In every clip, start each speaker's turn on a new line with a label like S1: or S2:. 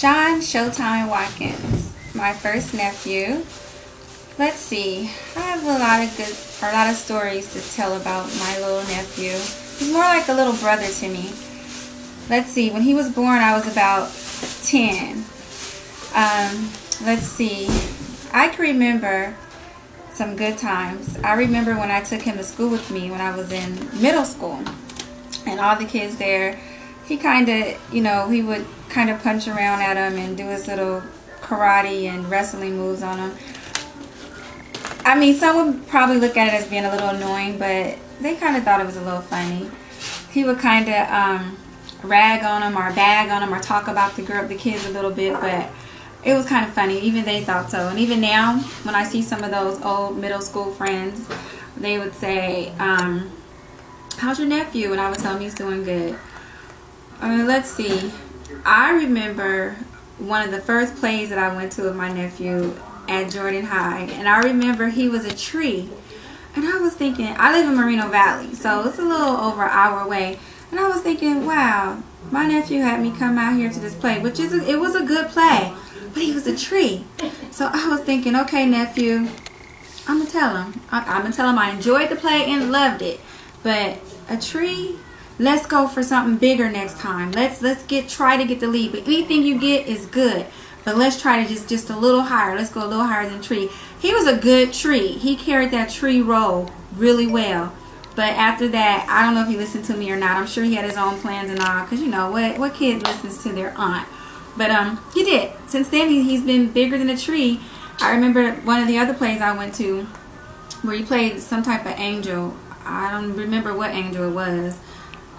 S1: Sho Tyme Watkins, my first nephew. Let's see. I have a lot of stories to tell about my little nephew. He's more like a little brother to me. Let's see. When he was born, I was about 10. Let's see. I can remember some good times. I remember when I took him to school with me when I was in middle school, and all the kids there, he kind of, he would kind of punch around at them and do his little karate and wrestling moves on them. I mean, some would probably look at it as being a little annoying, but they kind of thought it was a little funny. He would kind of rag on them or bag on them or talk about the kids a little bit, but it was kind of funny. Even they thought so. And even now, when I see some of those old middle school friends, they would say, how's your nephew? And I would tell them he's doing good. Let's see. I remember one of the first plays that I went to with my nephew at Jordan High. And I remember he was a tree. And I was thinking, I live in Moreno Valley, so it's a little over an hour away. And I was thinking, wow, my nephew had me come out here to this play, which it was a good play. But he was a tree. So I was thinking, okay, nephew, I'm going to tell him. I'm going to tell him I enjoyed the play and loved it. But a tree, let's go for something bigger next time. Let's try to get the lead. But anything you get is good. But let's try to just a little higher. Let's go a little higher than tree. He was a good tree. He carried that tree role really well. But after that, I don't know if he listened to me or not. I'm sure he had his own plans and all. Because you know, what kid listens to their aunt? But he did. Since then, he's been bigger than a tree. I remember one of the other plays I went to where he played some type of angel. I don't remember what angel it was.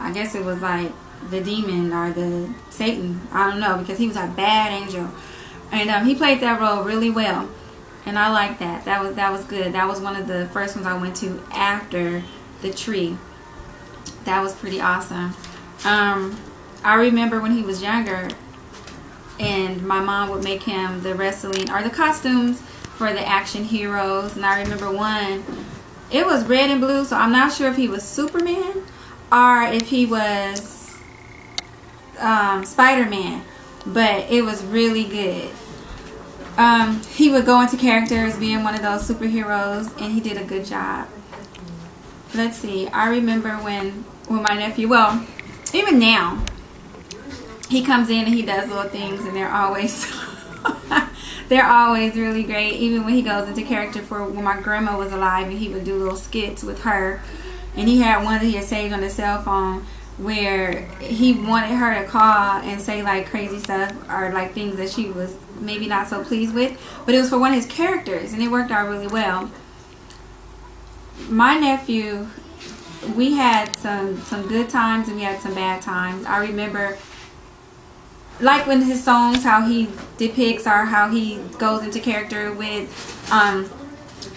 S1: I guess it was like the demon or the Satan. I don't know, because he was a bad angel. And he played that role really well. And I liked that. That was good. That was one of the first ones I went to after the tree. That was pretty awesome. I remember when he was younger, and my mom would make him the wrestling or the costumes for the action heroes. And I remember one, it was red and blue, so I'm not sure if he was Superman or if he was Spider-Man, but it was really good. He would go into characters being one of those superheroes, and he did a good job. Let's see, I remember when my nephew, well, even now, he comes in and he does little things, and they're always really great. Even when he goes into character for when my grandma was alive, and he would do little skits with her. And he had one that he had saved on his cell phone where he wanted her to call and say like crazy stuff or like things that she was maybe not so pleased with, but it was for one of his characters, and it worked out really well. My nephew, we had some good times and we had some bad times. I remember, like when his songs, how he depicts or how he goes into character with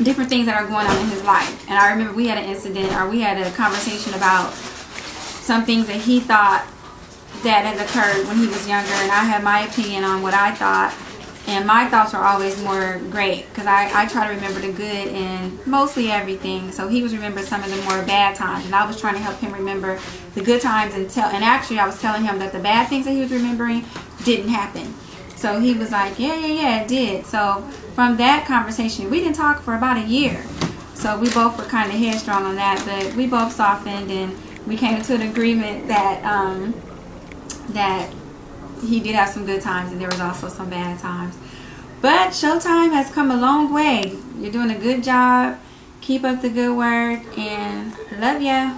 S1: different things that are going on in his life. And I remember we had an incident, or we had a conversation about some things that he thought that had occurred when he was younger, and I had my opinion on what I thought, and my thoughts are always more great because I try to remember the good in mostly everything. So he was remembering some of the more bad times, and I was trying to help him remember the good times, and actually I was telling him that the bad things that he was remembering didn't happen. So he was like, yeah, it did. So from that conversation, we didn't talk for about a year. So we both were kind of headstrong on that, but we both softened, and we came to an agreement that that he did have some good times, and there was also some bad times. But Sho Tyme has come a long way. You're doing a good job. Keep up the good work, and love ya.